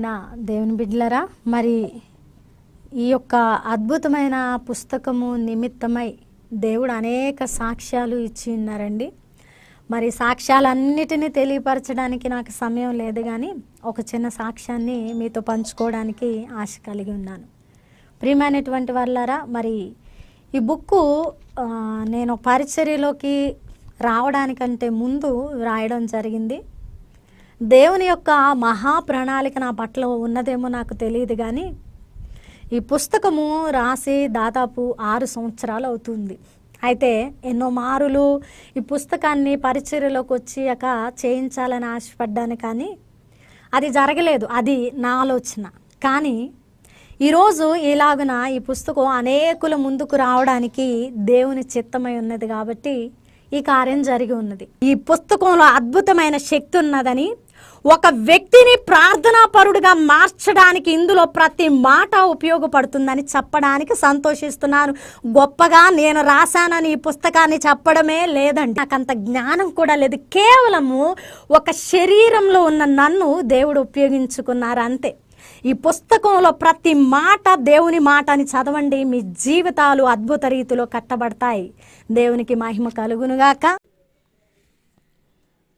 ప్రియమైన దేవుని బిడ్డలారా, మరి ఈ యొక్క అద్భుతమైన పుస్తకము నిమిత్తమై దేవుడు అనేక సాక్ష్యాలు ఇచ్చి ఉన్నారండి. మరి సాక్ష్యాలన్నిటినీ తెలియపరచడానికి నాకు సమయం లేదు, కానీ ఒక చిన్న సాక్ష్యాన్ని మీతో పంచుకోవడానికి ఆశ కలిగి ఉన్నాను. ప్రియమైనటువంటి వాళ్ళారా, మరి ఈ బుక్కు నేను పరిచర్యలోకి రావడానికంటే ముందు రాయడం జరిగింది. దేవుని యొక్క మహా ప్రణాళిక నా పట్ల ఉన్నదేమో నాకు తెలియదు, కానీ ఈ పుస్తకము రాసి దాదాపు 6 సంవత్సరాలు అవుతుంది. అయితే ఎన్నో మారులు ఈ పుస్తకాన్ని పరిచర్యలోకి వచ్చాక చేయించాలని ఆశపడ్డాను, కానీ అది జరగలేదు. అది నా ఆలోచన. కానీ ఈరోజు ఇలాగున ఈ పుస్తకం అనేకుల ముందుకు రావడానికి దేవుని చిత్తమై ఉన్నది, కాబట్టి ఈ కార్యం జరిగి ఉన్నది. ఈ పుస్తకంలో అద్భుతమైన శక్తి ఉన్నదని, ఒక వ్యక్తిని ప్రార్థనాపరుడుగా మార్చడానికి ఇందులో ప్రతి మాట ఉపయోగపడుతుందని చెప్పడానికి సంతోషిస్తున్నాను. గొప్పగా నేను రాశానని ఈ పుస్తకాన్ని చెప్పడమే లేదండి, నాకు అంత జ్ఞానం కూడా లేదు. కేవలము ఒక శరీరంలో ఉన్న నన్ను దేవుడు ఉపయోగించుకున్నారు అంతే. ఈ పుస్తకంలో ప్రతి మాట దేవుని మాట అని చదవండి, మీ జీవితాలు అద్భుత రీతిలో కట్టబడతాయి. దేవునికి మహిమ కలుగునుగాక.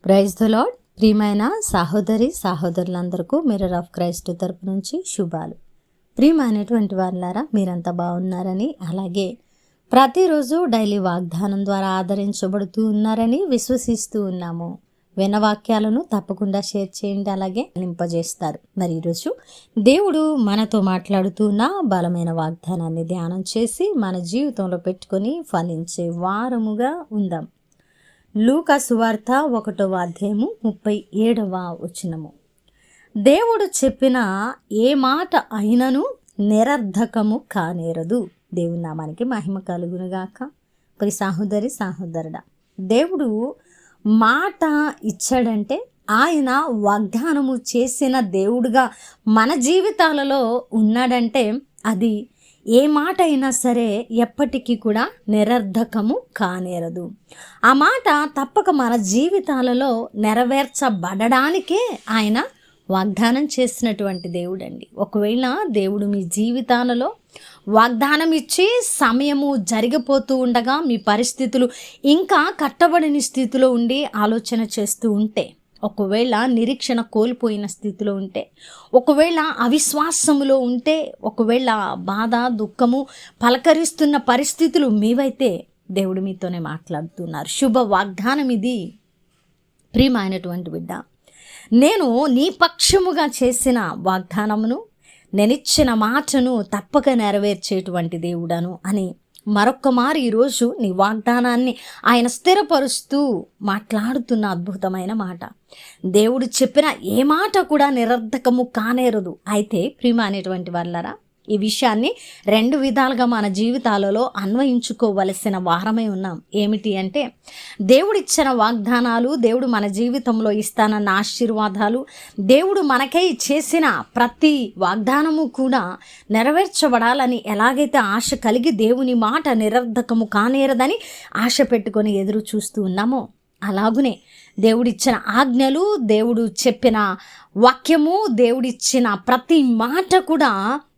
Praise the Lord. ప్రియమైన సహోదరి సహోదరులందరికీ మిర్రర్ ఆఫ్ క్రైస్ట్ తరపు నుంచి శుభాలు. ప్రియమైనటువంటి వాళ్ళారా, మీరంతా బాగున్నారని, అలాగే ప్రతిరోజు డైలీ వాగ్దానం ద్వారా ఆదరించబడుతూ ఉన్నారని విశ్వసిస్తూ ఉన్నాము. వినవాక్యాలను తప్పకుండా షేర్ చేయండి, అలాగే నింపజేస్తారు. మరి ఈరోజు దేవుడు మనతో మాట్లాడుతున్న బలమైన వాగ్దానాన్ని ధ్యానం చేసి మన జీవితంలో పెట్టుకొని ఫలించే వారముగా ఉందాం. లూకా సువార్త 1వ అధ్యాయము 37వ వచనము. దేవుడు చెప్పిన ఏ మాట అయినను నిరర్ధకము కానేరదు. దేవుని నామానికి మహిమ కలుగునుగాక. ప్రియ సహోదరి సహోదరుడా, దేవుడు మాట ఇచ్చాడంటే ఆయన వాగ్దానము చేసిన దేవుడుగా మన జీవితాలలో ఉన్నాడంటే అది ఏ మాట అయినా సరే ఎప్పటికీ కూడా నిరర్ధకము కానేరదు. ఆ మాట తప్పక మన జీవితాలలో నెరవేర్చబడడానికే ఆయన వాగ్దానం చేసినటువంటి దేవుడండి. ఒకవేళ దేవుడు మీ జీవితాలలో వాగ్దానం ఇచ్చి సమయము జరిగిపోతూ ఉండగా మీ పరిస్థితులు ఇంకా కట్టబడిన స్థితిలో ఉండి ఆలోచన చేస్తూ ఉంటే, ఒకవేళ నిరీక్షణ కోల్పోయిన స్థితిలో ఉంటే, ఒకవేళ అవిశ్వాసములో ఉంటే, ఒకవేళ బాధ దుఃఖము పలకరిస్తున్న పరిస్థితులు మీవైతే దేవుడు మీతోనే మాట్లాడుతున్నారు. శుభ వాగ్దానం ఇది. ప్రియమైనటువంటి బిడ్డ, నేను నీ పక్షముగా చేసిన వాగ్దానమును, నేనిచ్చిన మాటను తప్పక నెరవేర్చేటువంటి దేవుడను అని మరొక్క మారు ఈరోజు నీ వాగ్దానాన్ని ఆయన స్థిరపరుస్తూ మాట్లాడుతున్న అద్భుతమైన మాట. దేవుడు చెప్పిన ఏ మాట కూడా నిరర్ధకము కానేరదు. అయితే ప్రియమైనటువంటి వాళ్ళరా, ఈ విషయాన్ని 2 విధాలుగా మన జీవితాలలో అన్వయించుకోవలసిన వారమై ఉన్నాం. ఏమిటి అంటే, దేవుడిచ్చిన వాగ్దానాలు, దేవుడు మన జీవితంలో ఇస్తానన్న ఆశీర్వాదాలు, దేవుడు మనకై చేసిన ప్రతి వాగ్దానము కూడా నెరవేర్చబడాలని ఎలాగైతే ఆశ కలిగి దేవుని మాట నిరర్ధకము కానేరదని ఆశ పెట్టుకొని ఎదురు చూస్తూ ఉన్నామో, అలాగునే దేవుడిచ్చిన ఆజ్ఞలు, దేవుడు చెప్పిన వాక్యము, దేవుడిచ్చిన ప్రతి మాట కూడా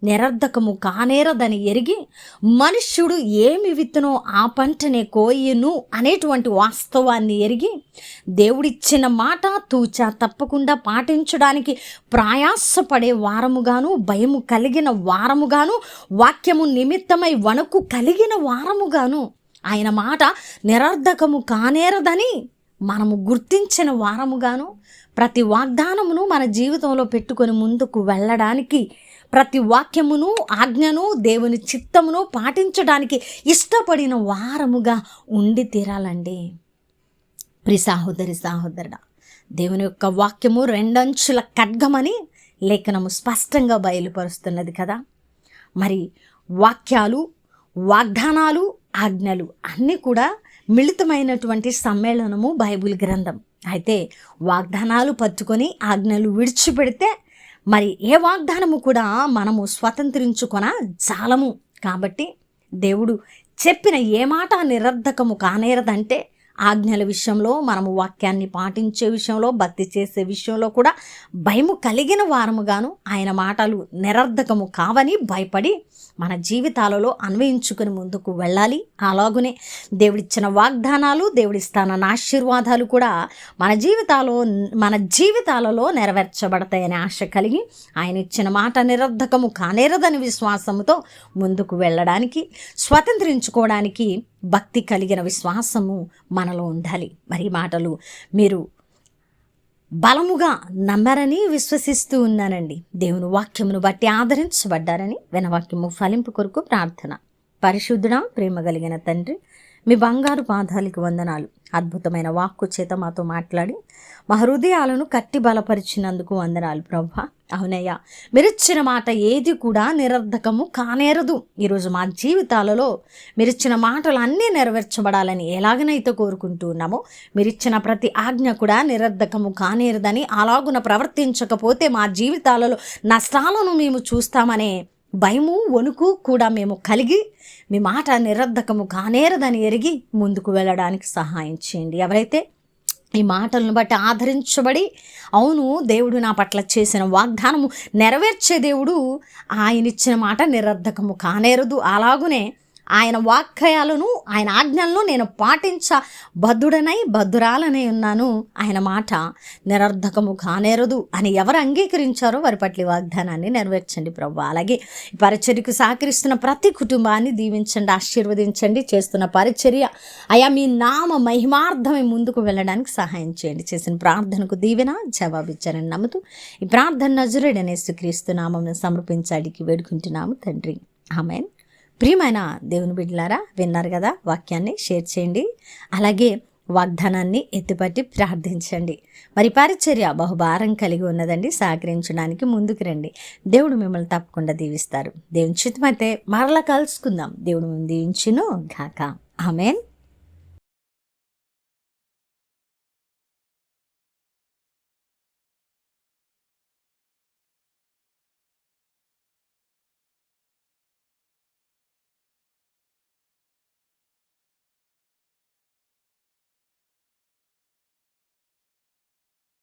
నిరర్ధకము కానేరదని ఎరిగి మనుష్యుడు ఏమి విత్తునో ఆ పంటనే కోయును అనేటువంటి వాస్తవాన్ని ఎరిగి దేవుడిచ్చిన మాట తూచా తప్పకుండా పాటించడానికి ప్రయాసపడే వారముగాను, భయము కలిగిన వారముగాను, వాక్యము నిమిత్తమై వణుకు కలిగిన వారముగాను, ఆయన మాట నిరర్ధకము కానేరదని మనము గుర్తించిన వారముగాను, ప్రతి వాగ్దానమును మన జీవితంలో పెట్టుకొని ముందుకు వెళ్ళడానికి, ప్రతి వాక్యమును, ఆజ్ఞను, దేవుని చిత్తమును పాటించడానికి ఇష్టపడిన వారముగా ఉండి తీరాలండి. ప్రియ సహోదరి సహోదరుడా, దేవుని యొక్క వాక్యము 2 అంచుల ఖడ్గమని లేఖనము స్పష్టంగా బయలుపరుస్తున్నది కదా. మరి వాక్యాలు, వాగ్దానాలు, ఆజ్ఞలు అన్నీ కూడా మిళితమైనటువంటి సమ్మేళనము బైబిల్ గ్రంథం. అయితే వాగ్దానాలు పట్టుకొని ఆజ్ఞలు విడిచిపెడితే మరి ఏ వాగ్దానము కూడా మనము స్వతంత్రించుకొన జాలము. కాబట్టి దేవుడు చెప్పిన ఏ మాట నిరర్ధకము కానేరదంటే ఆజ్ఞల విషయంలో, మనము వాక్యాన్ని పాటించే విషయంలో, భక్తి చేసే విషయంలో కూడా భయము కలిగిన వారముగాను, ఆయన మాటలు నిరర్ధకము కావని భయపడి మన జీవితాలలో అన్వయించుకుని ముందుకు వెళ్ళాలి. అలాగునే దేవుడిచ్చిన వాగ్దానాలు, దేవుడిస్తానన్న ఆశీర్వాదాలు కూడా మన జీవితాలలో నెరవేర్చబడతాయనే ఆశ కలిగి ఆయన ఇచ్చిన మాట నిరర్ధకము కానేరదని విశ్వాసముతో ముందుకు వెళ్ళడానికి, స్వతంత్రించుకోవడానికి భక్తి కలిగిన విశ్వాసము మనలో ఉండాలి. మరి మాటలు మీరు బలముగా నమ్మరని విశ్వసిస్తూ ఉన్నానండి. దేవుని వాక్యమును బట్టి ఆదరించబడ్డారని వినవాక్యము ఫలింపు కొరకు ప్రార్థన. పరిశుద్ధుడా, ప్రేమ కలిగిన తండ్రి, మీ బంగారు పాదాలకు వందనాలు. అద్భుతమైన వాక్కు చేత మాతో మాట్లాడి మా హృదయాలను కట్టి బలపరిచినందుకు వందనాలు ప్రభువా. అవునయ్యా, మీరిచ్చిన మాట ఏది కూడా నిరర్ధకము కానేరదు. ఈరోజు మా జీవితాలలో మీరిచ్చిన మాటలు అన్నీ నెరవేర్చబడాలని ఎలాగనైతే కోరుకుంటూ ఉన్నామో, మీరిచ్చిన ప్రతి ఆజ్ఞ కూడా నిరర్ధకము కానేరదని, అలాగున ప్రవర్తించకపోతే మా జీవితాలలో నష్టాలను మేము చూస్తామనే భయము, వణుకు కూడా మేము కలిగి మీ మాట నిరర్ధకము కానేరదని ఎరిగి ముందుకు వెళ్ళడానికి సహాయం చేయండి. ఎవరైతే ఈ మాటలను బట్టి ఆదరించబడి, అవును దేవుడు నా పట్ల చేసిన వాగ్దానము నెరవేర్చే దేవుడు, ఆయన ఇచ్చిన మాట నిరర్ధకము కానేరదు, అలాగునే ఆయన వాక్యాలను, ఆయన ఆజ్ఞలను నేను బద్ధురాలనై ఉన్నాను, ఆయన మాట నిరర్ధకము కానేరదు అని ఎవరు అంగీకరించారో వారి పట్ల వాగ్దానాన్ని నెరవేర్చండి ప్రభు. అలాగే పరిచర్యకు సహకరిస్తున్న ప్రతి కుటుంబాన్ని దీవించండి, ఆశీర్వదించండి. చేస్తున్న పరిచర్య అయా మీ నామ మహిమార్థమై ముందుకు వెళ్ళడానికి సహాయం చేయండి. చేసిన ప్రార్థనకు దీవెన జవాబిచ్చారని నమ్ముతూ ఈ ప్రార్థన నజరేయుడైన యేసుక్రీస్తు నామమును సమర్పించడానికి వేడుకుంటున్నాము తండ్రి, ఆమేన్. ప్రియమైన దేవుని బిడ్డలారా, విన్నారు కదా, వాక్యాన్ని షేర్ చేయండి. అలాగే వాగ్దానాన్ని ఎత్తిపట్టి ప్రార్థించండి. మరి పరిచర్య బహుభారం కలిగి ఉన్నదండి. సహకరించడానికి ముందుకు రండి. దేవుడు మిమ్మల్ని తప్పకుండా దీవిస్తారు. దేవుని చిత్తమైతే మరలా కలుసుకుందాం. దేవుడు మిమ్మల్ని దీవించును గాక. ఆమేన్.